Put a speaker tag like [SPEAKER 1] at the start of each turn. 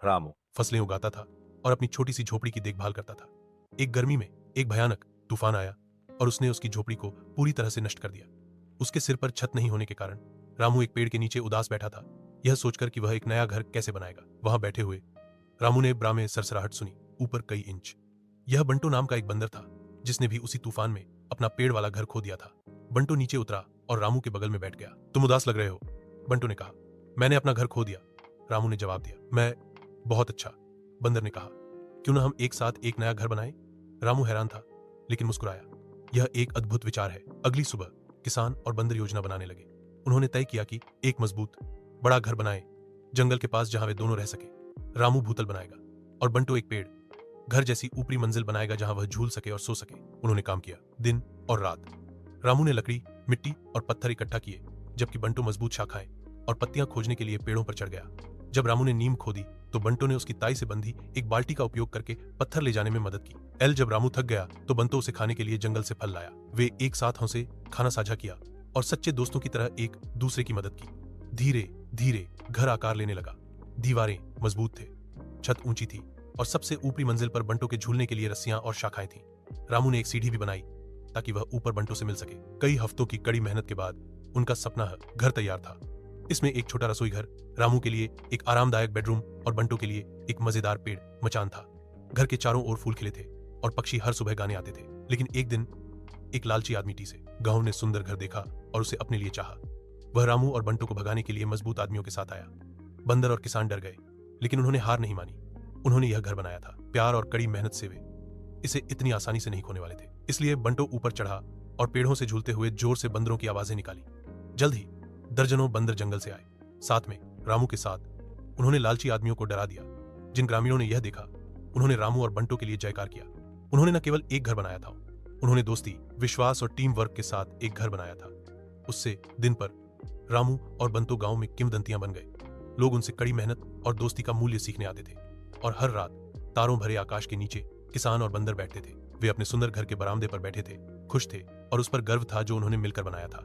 [SPEAKER 1] रामू।
[SPEAKER 2] फसलें उगाता था और अपनी छोटी सी झोपड़ी की देखभाल करता था। एक गर्मी में एक भयानक तूफान आया और उसने उसकी झोपड़ी को पूरी तरह से नष्ट कर दिया। उसके सिर पर छत नहीं होने के कारण रामू एक पेड़ के नीचे उदास बैठा था, यह सोचकर कि वह एक नया घर कैसे बनाएगा। वहां बैठे हुए रामू ने ब्रा में सरसराहट सुनी, ऊपर कई इंच। यह बंटू नाम का एक बंदर था जिसने भी उसी तूफान में अपना पेड़ वाला घर खो दिया था। बंटू नीचे उतरा और रामू के बगल में बैठ गया। तुम उदास लग रहे हो, बंटू ने कहा। मैंने अपना घर खो दिया, रामू ने जवाब दिया। मैं बहुत अच्छा, बंदर ने कहा। क्यों ना हम एक साथ एक नया घर बनाएं? रामू हैरान था लेकिन मुस्कुराया। यह एक अद्भुत विचार है। अगली सुबह किसान और बंदर योजना बनाने लगे। उन्होंने तय किया कि एक मजबूत बड़ा घर बनाएं, जंगल के पास जहां वे दोनों रह सके। रामू भूतल बनाएगा और बंटू एक पेड़ घर जैसी ऊपरी मंजिल बनाएगा जहां वह झूल सके और सो सके। उन्होंने काम किया दिन और रात। रामू ने लकड़ी, मिट्टी और पत्थर इकट्ठा किए, जबकि बंटू मजबूत शाखाएं और पत्तियां खोजने के लिए पेड़ों पर चढ़ गया। जब रामू ने नीम खोदी तो बंटू ने उसकी ताई से बंधी एक बाल्टी का उपयोग करके पत्थर ले जाने में मदद की। जब रामू थक गया तो बंटू उसे खाने के लिए जंगल से फल लाया। वे एक साथ हंसे, खाना साझा किया और सच्चे दोस्तों की तरह एक दूसरे की मदद की। धीरे धीरे घर आकार लेने लगा। दीवारें मजबूत थे, छत ऊंची थी और सबसे ऊपरी मंजिल पर बंटू के झूलने के लिए रस्सियां और शाखाएं थीं। रामू ने एक सीढ़ी भी बनाई ताकि वह ऊपर बंटू से मिल सके। कई हफ्तों की कड़ी मेहनत के बाद उनका सपना घर तैयार था। इसमें एक छोटा रसोई घर, रामू के लिए एक आरामदायक बेडरूम और बंटू के लिए एक मजेदार पेड़ मचान था। घर के चारों ओर फूल खिले थे और पक्षी हर सुबह गाने आते थे। लेकिन एक दिन एक लालची आदमी टी से गांव ने सुंदर घर देखा और उसे अपने लिए चाहा। वह रामू और बंटू को भगाने के लिए मजबूत आदमियों के साथ आया। बंदर और किसान डर गए, लेकिन उन्होंने हार नहीं मानी। उन्होंने यह घर बनाया था। प्यार और कड़ी मेहनत से वे इसे इतनी आसानी से नहीं खोने वाले थे। इसलिए बंटू ऊपर चढ़ा और पेड़ों से झूलते हुए जोर से बंदरों की आवाजें निकाली। जल्द ही दर्जनों बंदर जंगल से आए, साथ में रामू के साथ। उन्होंने लालची आदमियों को डरा दिया। जिन ग्रामीणों ने यह देखा, उन्होंने रामू और बंटू के लिए जयकार किया। उन्होंने न केवल एक घर बनाया था, उन्होंने दोस्ती, विश्वास और टीम वर्क के साथ एक घर बनाया था। उससे दिन पर रामू और बंटू गांव में किंवदंतियां बन गए। लोग उनसे कड़ी मेहनत और दोस्ती का मूल्य सीखने आते थे और हर रात तारों भरे आकाश के नीचे किसान और बंदर बैठते थे। वे अपने सुंदर घर के बरामदे पर बैठे थे, खुश थे और उस पर गर्व था जो उन्होंने मिलकर बनाया था।